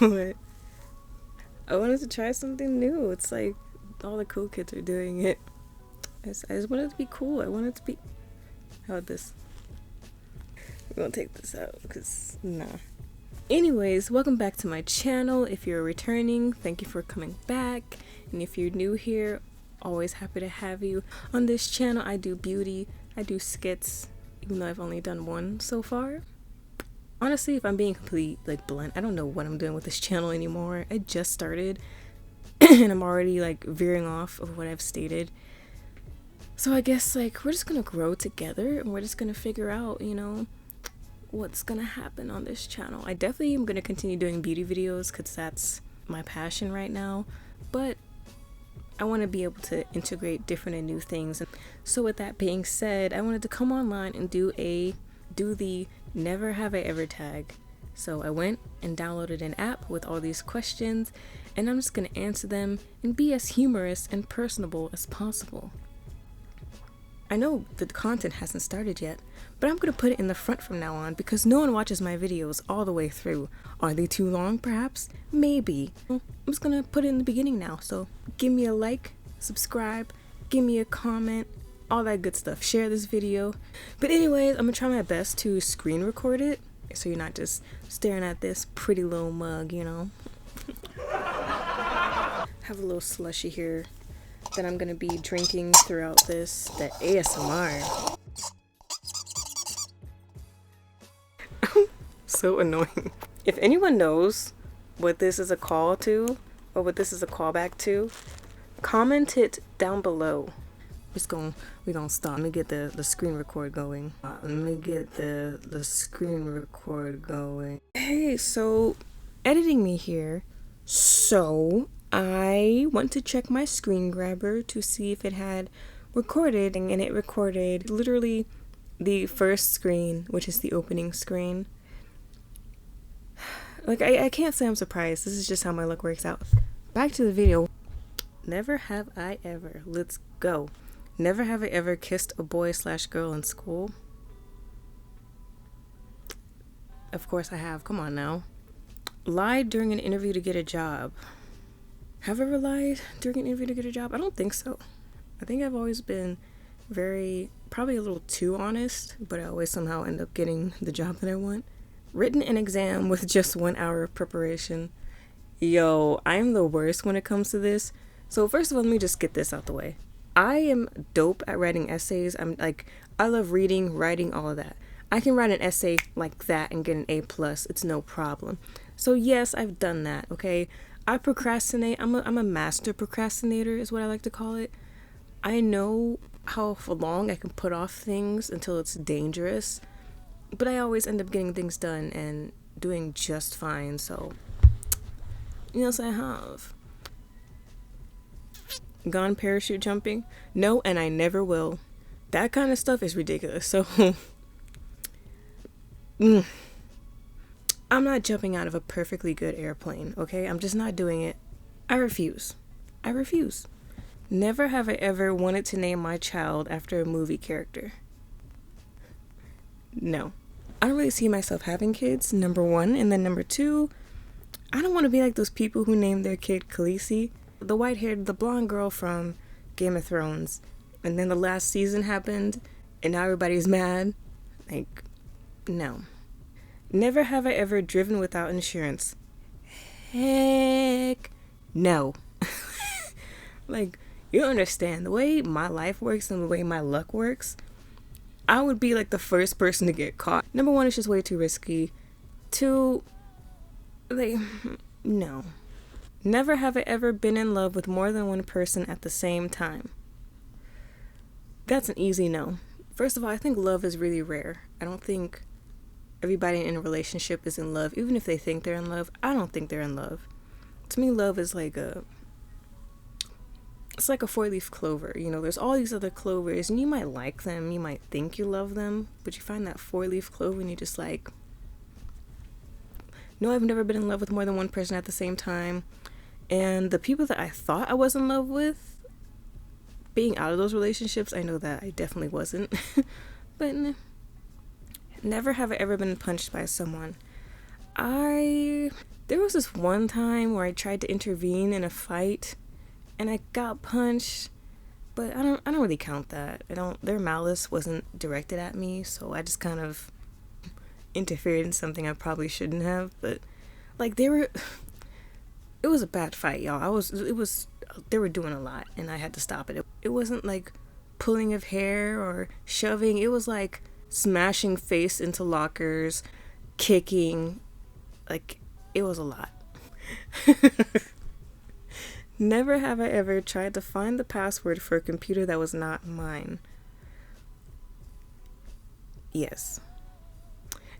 But I wanted to try something new. It's like all the cool kids are doing it. I just wanted it to be cool. I wanted to be. How about this? We're gonna take this out because nah. Anyways, welcome back to my channel. If you're returning, thank you for coming back. And if you're new here, always happy to have you. On this channel, I do beauty, I do skits, even though I've only done one so far. Honestly, if I'm being completely blunt, I don't know what I'm doing with this channel anymore. I just started and I'm already veering off of what I've stated. So I guess we're just gonna grow together and we're just gonna figure out, what's gonna happen on this channel. I definitely am gonna continue doing beauty videos because that's my passion right now, but I want to be able to integrate different and new things. So with that being said, I wanted to come online and do the never have I ever tag. So I went and downloaded an app with all these questions and I'm just gonna answer them and be as humorous and personable as possible. I know the content hasn't started yet, but I'm going to put it in the front from now on because no one watches my videos all the way through. Are they too long, perhaps? Maybe. I'm just going to put it in the beginning now, so give me a like, subscribe, give me a comment, all that good stuff. Share this video. But anyways, I'm going to try my best to screen record it, so you're not just staring at this pretty little mug, Have a little slushy here that I'm gonna be drinking throughout the ASMR. So annoying. If anyone knows what this is a call to or what this is a callback to, comment it down below. We're gonna stop. Let me get the screen record going. Hey, so editing me here. So I went to check my screen grabber to see if it had recorded, and it recorded literally the first screen, which is the opening screen. I can't say I'm surprised. This is just how my luck works out. Back to the video. Never have I ever. Let's go. Never have I ever kissed a boy/girl in school. Of course I have. Come on now. Lied during an interview to get a job. Have I ever lied during an interview to get a job? I don't think so. I think I've always been probably a little too honest, but I always somehow end up getting the job that I want. Written an exam with just 1 hour of preparation. Yo, I'm the worst when it comes to this. So first of all, let me just get this out the way. I am dope at writing essays. I love reading, writing, all of that. I can write an essay like that and get an A+. It's no problem. So yes, I've done that, okay? I procrastinate. I'm a master procrastinator is what I like to call it. I know how long I can put off things until it's dangerous, but I always end up getting things done and doing just fine. So yes, I have. Gone parachute jumping? No, and I never will. That kind of stuff is ridiculous. So I'm not jumping out of a perfectly good airplane, okay? I'm just not doing it. I refuse. Never have I ever wanted to name my child after a movie character. No. I don't really see myself having kids, number one. And then number two, I don't want to be like those people who name their kid Khaleesi. The blonde girl from Game of Thrones. And then the last season happened, and now everybody's mad. No. Never have I ever driven without insurance. Heck no. You don't understand. The way my life works and the way my luck works, I would be the first person to get caught. Number one, it's just way too risky. Two, no. Never have I ever been in love with more than one person at the same time. That's an easy no. First of all, I think love is really rare. I don't think everybody in a relationship is in love. Even if they think they're in love, I don't think they're in love. To me, love is it's like a 4-leaf clover. There's all these other clovers, and you might like them, you might think you love them, but you find that 4-leaf clover and you're just no, I've never been in love with more than one person at the same time. And the people that I thought I was in love with, being out of those relationships, I know that I definitely wasn't. But never have I ever been punched by someone. There was this one time where I tried to intervene in a fight and I got punched, but I don't really count that. Their malice wasn't directed at me, so I just kind of interfered in something I probably shouldn't have, but like it was a bad fight, y'all. They were doing a lot and I had to stop it. It wasn't like pulling of hair or shoving. It was like smashing face into lockers, kicking. Like, it was a lot. Never have I ever tried to find the password for a computer that was not mine. Yes.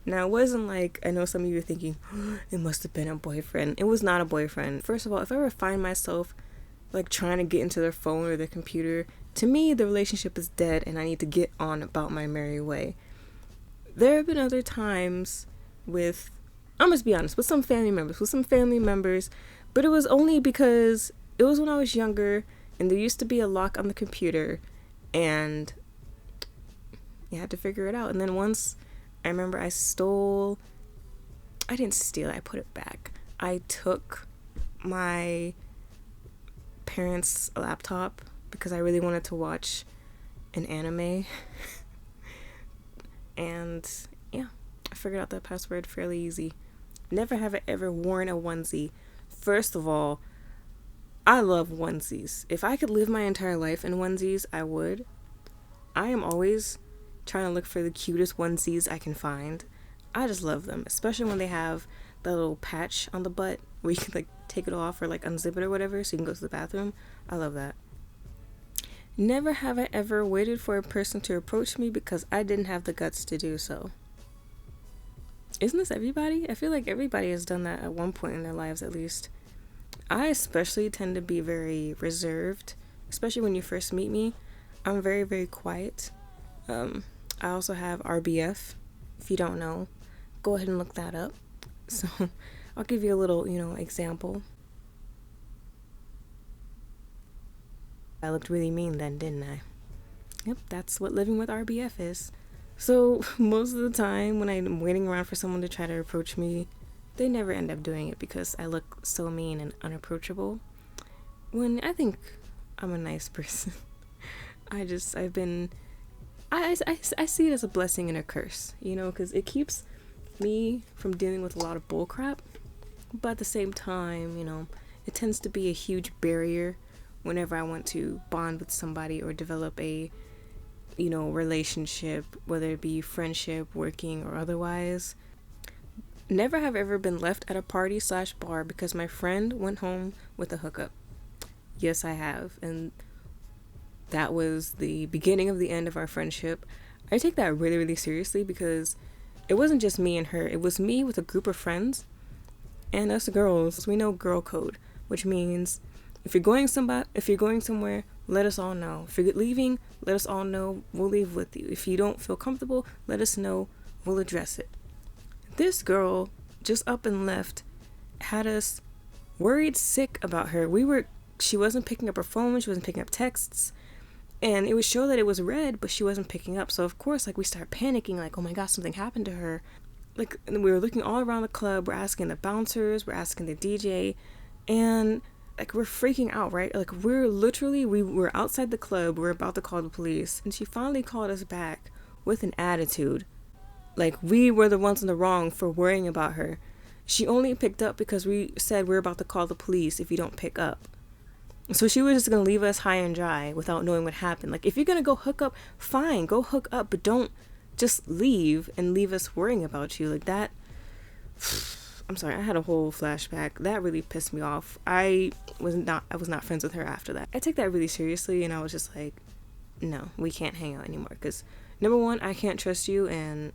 Now, it wasn't like, I know some of you are thinking, oh, it must have been a boyfriend. It was not a boyfriend. First of all, if I ever find myself like trying to get into their phone or their computer, to me, the relationship is dead and I need to get on about my merry way. There have been other times with, I'm just be honest, with some family members, but it was only because it was when I was younger and there used to be a lock on the computer and you had to figure it out. And then once I remember I didn't steal it, I put it back. I took my parents' laptop because I really wanted to watch an anime. And yeah, I figured out that password fairly easy. Never have I ever worn a onesie. First of all, I love onesies. If I could live my entire life in onesies, I would. I am always trying to look for the cutest onesies I can find. I just love them, especially when they have that little patch on the butt where you can like take it off or like unzip it or whatever so you can go to the bathroom. I love that. Never have I ever waited for a person to approach me because I didn't have the guts to do so. Isn't this everybody? I feel like everybody has done that at one point in their lives at least. I especially tend to be very reserved, especially when you first meet me. I'm very, very quiet. I also have RBF. If you don't know, go ahead and look that up. So I'll give you a little, example. I looked really mean then, didn't I? Yep, that's what living with RBF is. So most of the time when I'm waiting around for someone to try to approach me, they never end up doing it because I look so mean and unapproachable. When I think I'm a nice person. I see it as a blessing and a curse, because it keeps me from dealing with a lot of bullcrap. But at the same time, it tends to be a huge barrier whenever I want to bond with somebody or develop a, relationship, whether it be friendship, working, or otherwise. Never have ever been left at a party/bar because my friend went home with a hookup. Yes, I have. And that was the beginning of the end of our friendship. I take that really, really seriously because it wasn't just me and her. It was me with a group of friends. And us girls, we know girl code, which means if you're going somewhere, let us all know. If you're leaving, let us all know. We'll leave with you. If you don't feel comfortable, let us know. We'll address it. This girl just up and left had us worried sick about her. She wasn't picking up her phone. She wasn't picking up texts. And it would show that it was red, but she wasn't picking up. So, of course, we start panicking, oh, my gosh, something happened to her. We were looking all around the club. We're asking the bouncers. We're asking the DJ. And, we're freaking out, right? We were outside the club. We're about to call the police. And she finally called us back with an attitude. We were the ones in the wrong for worrying about her. She only picked up because we said we're about to call the police if you don't pick up. So she was just going to leave us high and dry without knowing what happened. If you're going to go hook up, fine, go hook up, but don't just leave and leave us worrying about you. That, I'm sorry, I had a whole flashback. That really pissed me off. I was not friends with her after that. I take that really seriously, and I was just no, we can't hang out anymore. Because, number one, I can't trust you, and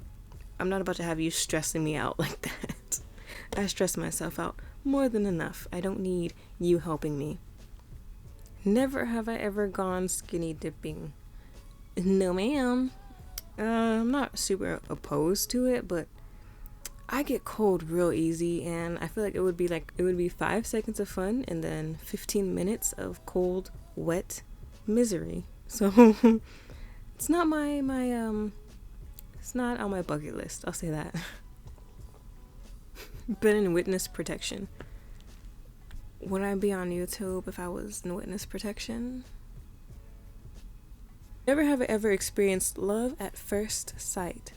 I'm not about to have you stressing me out like that. I stress myself out more than enough. I don't need you helping me. Never have I ever gone skinny dipping. No, ma'am. I'm not super opposed to it, but I get cold real easy, and I feel like it would be 5 seconds of fun and then 15 minutes of cold, wet misery. So it's not it's not on my bucket list. I'll say that. been in witness protection. Would I be on YouTube if I was in witness protection? Never have I ever experienced love at first sight.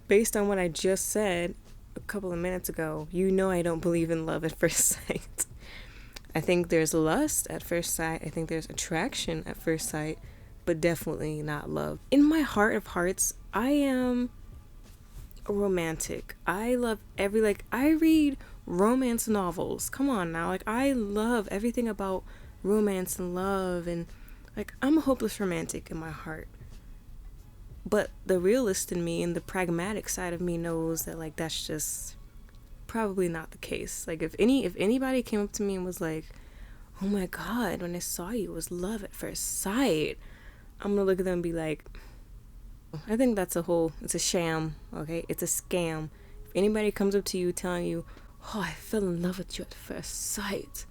Based on what I just said a couple of minutes ago, you know I don't believe in love at first sight. I think there's lust at first sight. I think there's attraction at first sight, but definitely not love. In my heart of hearts, I am a romantic. I love I read romance novels. Come on now. Like, I love everything about romance and love, and like, I'm a hopeless romantic in my heart. But the realist in me and the pragmatic side of me knows that, like, that's just probably not the case. Like, if anybody came up to me and was like, oh my god, when I saw you, it was love at first sight, I'm gonna look at them and be like, I think it's a sham, okay? It's a scam. If anybody comes up to you telling you, oh, I fell in love with you at first sight,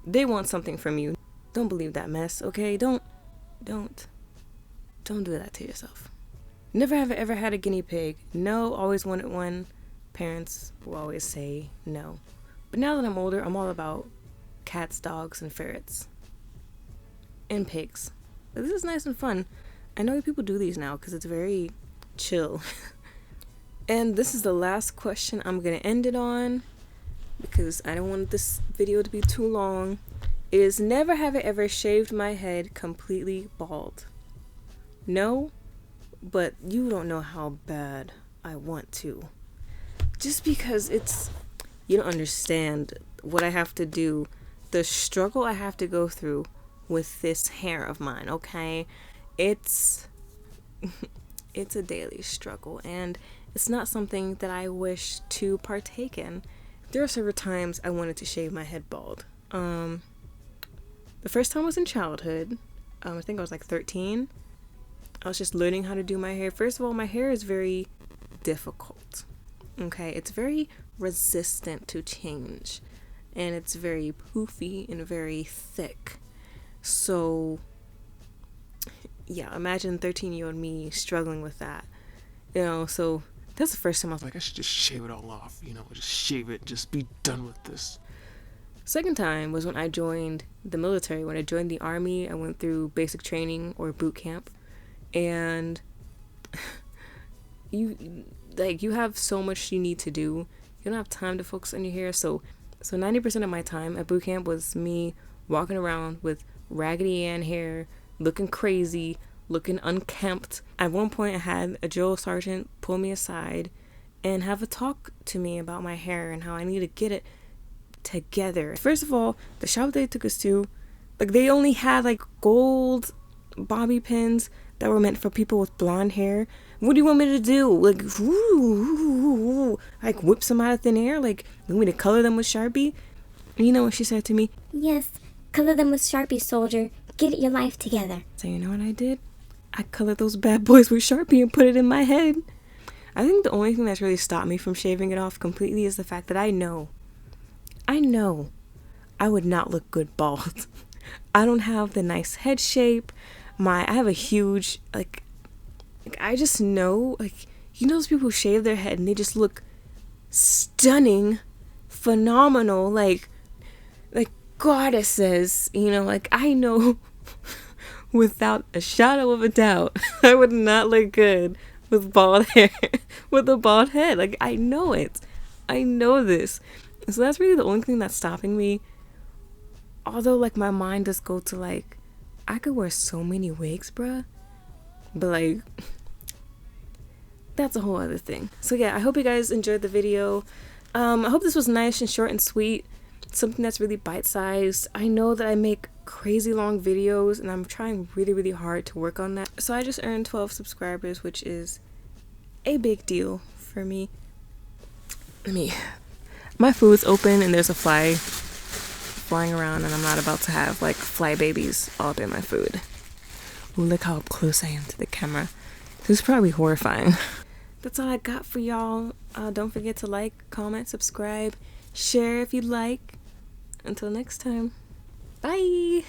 they want something from you. Don't believe that mess, okay? Don't do that to yourself. Never have I ever had a guinea pig. No, always wanted one. Parents will always say no. But now that I'm older, I'm all about cats, dogs, and ferrets. And pigs. This is nice and fun. I know people do these now because it's very chill. And this is the last question I'm going to end it on, because I don't want this video to be too long. Is never have I ever shaved my head completely bald. No, but you don't know how bad I want to. Just because you don't understand what I have to do, the struggle I have to go through with this hair of mine, okay? It's a daily struggle, and it's not something that I wish to partake in. There are several times I wanted to shave my head bald. The first time was in childhood. I think I was like 13. I was just learning how to do my hair. First of all, my hair is very difficult. Okay, it's very resistant to change, and it's very poofy and very thick. So yeah, imagine 13-year-old me struggling with that. So that's the first time I was like, I should just shave it all off, just shave it, just be done with this. Second time was when I joined the military. When I joined the army, I went through basic training or boot camp, and you have so much you need to do. You don't have time to focus on your hair. So 90% of my time at boot camp was me walking around with Raggedy Ann hair, looking crazy, looking unkempt. At one point, I had a drill sergeant pull me aside and have a talk to me about my hair and how I need to get it together. First of all, the shop they took us to, like, they only had like gold bobby pins that were meant for people with blonde hair. What do you want me to do? Like, like whip some out of thin air? Like, you want me to color them with Sharpie? And you know what she said to me? Yes, color them with Sharpie, soldier. Get your life together. So you know what I did? I colored those bad boys with Sharpie and put it in my head. I think the only thing that's really stopped me from shaving it off completely is the fact that I know I would not look good bald. I don't have the nice head shape. I have a huge, like I just know, those people who shave their head and they just look stunning, phenomenal, like goddesses, I know without a shadow of a doubt, I would not look good with bald hair, with a bald head. Like, I know it. I know this. So that's really the only thing that's stopping me. Although, my mind does go to, I could wear so many wigs, bruh. But, that's a whole other thing. So, yeah, I hope you guys enjoyed the video. I hope this was nice and short and sweet. Something that's really bite-sized. I know that I make crazy long videos, and I'm trying really, really hard to work on that. So I just earned 12 subscribers, which is a big deal for me. My food's open, and there's a fly flying around, and I'm not about to have, fly babies all up in my food. Ooh, look how up close I am to the camera. This is probably horrifying. That's all I got for y'all. Don't forget to like, comment, subscribe, share if you'd like. Until next time, bye!